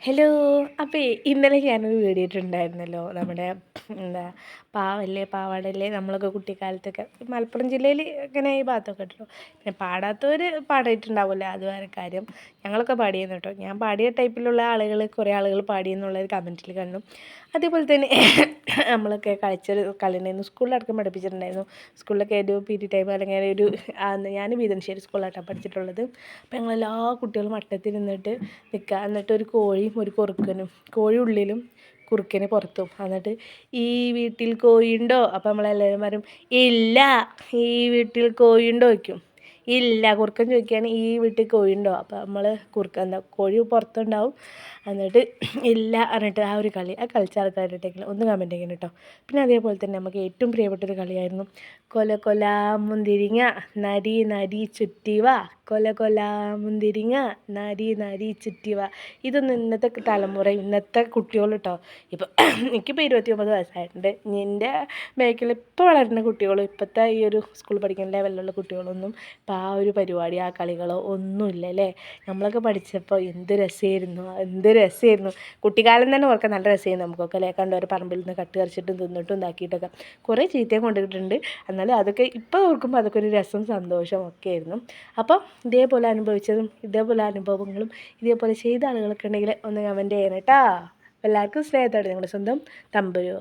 Hello. അപ്പോൾ ഇന്നലെ ഞാനൊരു വീഡിയോ ഇട്ടിട്ടുണ്ടായിരുന്നല്ലോ, നമ്മുടെ എന്താ പാവല്ലേ പാവാടല്ലേ നമ്മളൊക്കെ കുട്ടിക്കാലത്തൊക്കെ മലപ്പുറം ജില്ലയിൽ ഇങ്ങനെ ഈ ഭാഗത്തൊക്കെ ഉണ്ടല്ലോ. പിന്നെ പാടാത്തവർ പാടിയിട്ടുണ്ടാവില്ല, അത് വേറെ കാര്യം. ഞങ്ങളൊക്കെ പാടിയെന്ന് കേട്ടോ. ഞാൻ പാടിയ ടൈപ്പിലുള്ള ആളുകൾ കുറേ ആളുകൾ പാടിയെന്നുള്ളൊരു കമൻറ്റിൽ കണ്ടു. അതേപോലെ തന്നെ നമ്മളൊക്കെ കളിച്ചൊരു കളിയുണ്ടായിരുന്നു, സ്കൂളിലടക്കം പഠിപ്പിച്ചിട്ടുണ്ടായിരുന്നു. സ്കൂളിലൊക്കെ ഒരു പി ടി ടൈം അല്ലെങ്കിൽ ഒരു ഞാൻ വീതൻശ്ശേരി സ്കൂളിലായിട്ടാണ് പഠിച്ചിട്ടുള്ളത്. അപ്പോൾ ഞങ്ങളെല്ലാ കുട്ടികളും വട്ടത്തിൽ നിന്നിട്ട് നിൽക്കുക, എന്നിട്ട് ഒരു കോഴിയും ഒരു കുറുക്കനും, കോഴി ഉള്ളിലും കുറുക്കന് പുറത്തും. എന്നിട്ട് ഈ വീട്ടിൽ കോഴിയുണ്ടോ? അപ്പോൾ നമ്മളെല്ലാവരും പറയും ഇല്ല. ഈ വീട്ടിൽ കോഴിയുണ്ടോ ചോദിക്കും. ഇല്ല. കുറുക്കൻ ചോദിക്കുകയാണ് ഈ വീട്ടിൽ കോഴിയുണ്ടോ? അപ്പോൾ നമ്മൾ കോഴി പുറത്തുണ്ടാവും. എന്നിട്ട് ഇല്ല പറഞ്ഞിട്ട് ആ ഒരു കളി, ആ കളിച്ച ആൾക്കാരുണ്ടെങ്കിൽ ഒന്ന് കമൻറ്റ് ചെയ്യണം കേട്ടോ. പിന്നെ അതേപോലെ തന്നെ നമുക്ക് ഏറ്റവും പ്രിയപ്പെട്ടൊരു കളിയായിരുന്നു കൊല കൊല മുന്തിരിങ്ങ നരി നരി ചുറ്റിവ. കൊല കൊല മുന്തിരിങ്ങ നരി നരി ചുറ്റിവ. ഇതൊന്നും ഇന്നത്തെ തലമുറ, ഇന്നത്തെ കുട്ടികൾ കേട്ടോ. ഇപ്പോൾ എനിക്കിപ്പോൾ 29 വയസ്സായിട്ടുണ്ട്. എൻ്റെ ബാക്കിൽ ഇപ്പോൾ വളരുന്ന കുട്ടികളും ഇപ്പോഴത്തെ ഈ ഒരു സ്കൂൾ പഠിക്കുന്ന ലെവലിലുള്ള കുട്ടികളൊന്നും ഇപ്പം ആ ഒരു പരിപാടി, ആ കളികളോ ഒന്നുമില്ല അല്ലേ. നമ്മളൊക്കെ പഠിച്ചപ്പോൾ എന്ത് രസമായിരുന്നു. കുട്ടിക്കാലം തന്നെ ഓർക്കാൻ നല്ല രസമായിരുന്നു നമുക്കൊക്കെ അല്ലേ. കണ്ടവർ പറമ്പിൽ നിന്ന് കട്ട് പറിച്ചിട്ടും തിന്നിട്ടും ഉണ്ടാക്കിയിട്ടൊക്കെ കുറേ ചീത്തയും കൊണ്ടിട്ടുണ്ട്. എന്നാലും അതൊക്കെ ഇപ്പോൾ ഓർക്കുമ്പോൾ അതൊക്കെ ഒരു രസം സന്തോഷം ഒക്കെ ആയിരുന്നു. അപ്പം ഇതേപോലെ അനുഭവിച്ചതും ഇതേപോലെ അനുഭവങ്ങളും ഇതേപോലെ ചെയ്ത ആളുകളൊക്കെ ഉണ്ടെങ്കിൽ ഒന്ന് കമൻറ്റ് ചെയ്യണം കേട്ടോ. എല്ലാവർക്കും സ്നേഹത്തോടെ നിങ്ങളുടെ സ്വന്തം തമ്പുരു.